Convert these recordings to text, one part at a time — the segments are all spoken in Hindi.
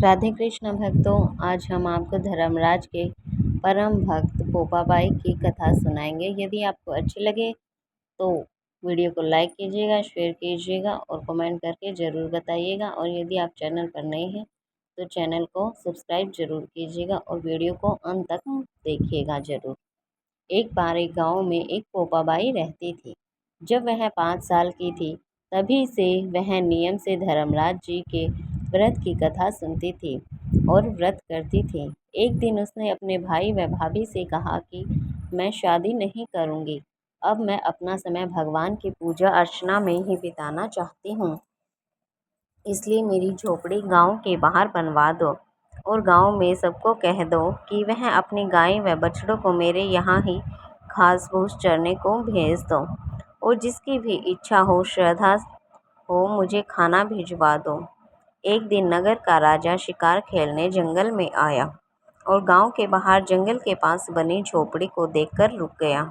राधे कृष्ण भक्तों, आज हम आपको धर्मराज के परम भक्त पोपाबाई की कथा सुनाएंगे। यदि आपको अच्छी लगे तो वीडियो को लाइक कीजिएगा, शेयर कीजिएगा और कमेंट करके ज़रूर बताइएगा। और यदि आप चैनल पर नए हैं तो चैनल को सब्सक्राइब ज़रूर कीजिएगा और वीडियो को अंत तक देखिएगा ज़रूर। एक बार एक गाँव में एक पोपाबाई रहती थी। जब वह 5 साल की थी तभी से वह नियम से धर्मराज जी के व्रत की कथा सुनती थी और व्रत करती थी। एक दिन उसने अपने भाई व भाभी से कहा कि मैं शादी नहीं करूँगी। अब मैं अपना समय भगवान की पूजा अर्चना में ही बिताना चाहती हूँ। इसलिए मेरी झोपड़ी गांव के बाहर बनवा दो और गांव में सबको कह दो कि वह अपनी गाय व बछड़ों को मेरे यहाँ ही घास फूस चरने को भेज दो और जिसकी भी इच्छा हो, श्रद्धा हो, मुझे खाना भिजवा दो। एक दिन नगर का राजा शिकार खेलने जंगल में आया और गांव के बाहर जंगल के पास बनी झोपड़ी को देखकर रुक गया।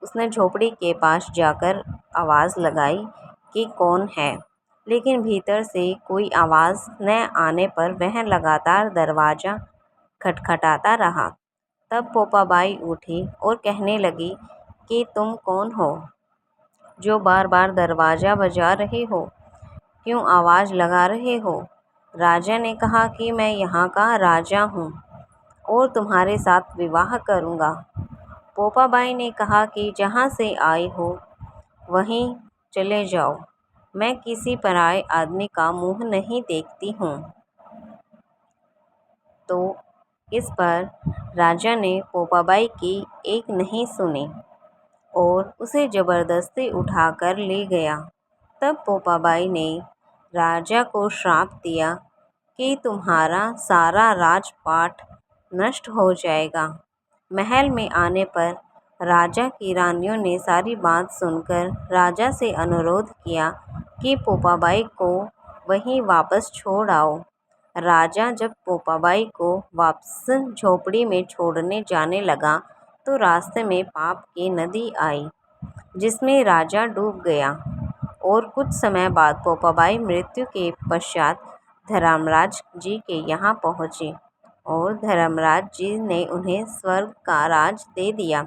उसने झोपड़ी के पास जाकर आवाज़ लगाई कि कौन है, लेकिन भीतर से कोई आवाज़ न आने पर वह लगातार दरवाज़ा खटखटाता रहा। तब पोपाबाई उठी और कहने लगी कि तुम कौन हो जो बार बार दरवाज़ा बजा रहे हो, क्यों आवाज़ लगा रहे हो? राजा ने कहा कि मैं यहाँ का राजा हूँ और तुम्हारे साथ विवाह करूँगा। पोपाबाई ने कहा कि जहाँ से आए हो वहीं चले जाओ, मैं किसी पराये आदमी का मुँह नहीं देखती हूँ। तो इस पर राजा ने पोपाबाई की एक नहीं सुनी और उसे ज़बरदस्ती उठाकर ले गया। तब पोपाबाई ने राजा को श्राप दिया कि तुम्हारा सारा राजपाट नष्ट हो जाएगा। महल में आने पर राजा की रानियों ने सारी बात सुनकर राजा से अनुरोध किया कि पोपाबाई को वहीं वापस छोड़ आओ। राजा जब पोपाबाई को वापस झोपड़ी में छोड़ने जाने लगा तो रास्ते में पाप की नदी आई जिसमें राजा डूब गया और कुछ समय बाद पोपाबाई मृत्यु के पश्चात धर्मराज जी के यहाँ पहुँची और धर्मराज जी ने उन्हें स्वर्ग का राज दे दिया।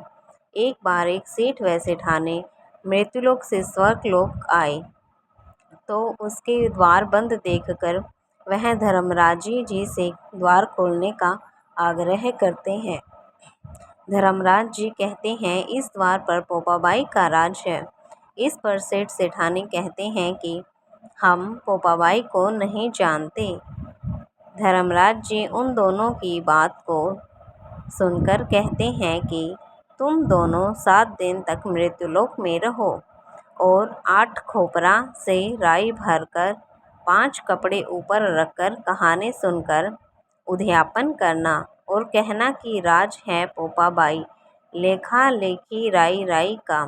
एक बार एक सेठ व सेठानी मृत्युलोक से स्वर्गलोक आए तो उसके द्वार बंद देखकर वह धर्मराज जी से द्वार खोलने का आग्रह करते हैं। धर्मराज जी कहते हैं इस द्वार पर पोपाबाई का राज है। इस पर सेठ सेठानी कहते हैं कि हम पोपाबाई को नहीं जानते। धर्मराज जी उन दोनों की बात को सुनकर कहते हैं कि तुम दोनों 7 दिन तक मृत्युलोक में रहो और 8 खोपरा से राई भरकर 5 कपड़े ऊपर रखकर कहानी सुनकर उद्यापन करना और कहना कि राज है पोपाबाई, लेखा लेखी राई राई का।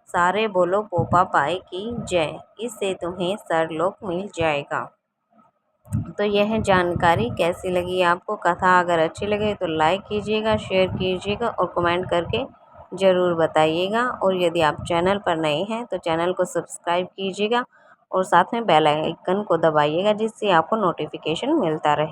सारे बोलो पोपाबाई की जय, इससे तुम्हें सरलोक मिल जाएगा। तो यह जानकारी कैसी लगी आपको? कथा अगर अच्छी लगे तो लाइक कीजिएगा, शेयर कीजिएगा और कमेंट करके ज़रूर बताइएगा। और यदि आप चैनल पर नए हैं तो चैनल को सब्सक्राइब कीजिएगा और साथ में बेल आइकन को दबाइएगा जिससे आपको नोटिफिकेशन मिलता रहे।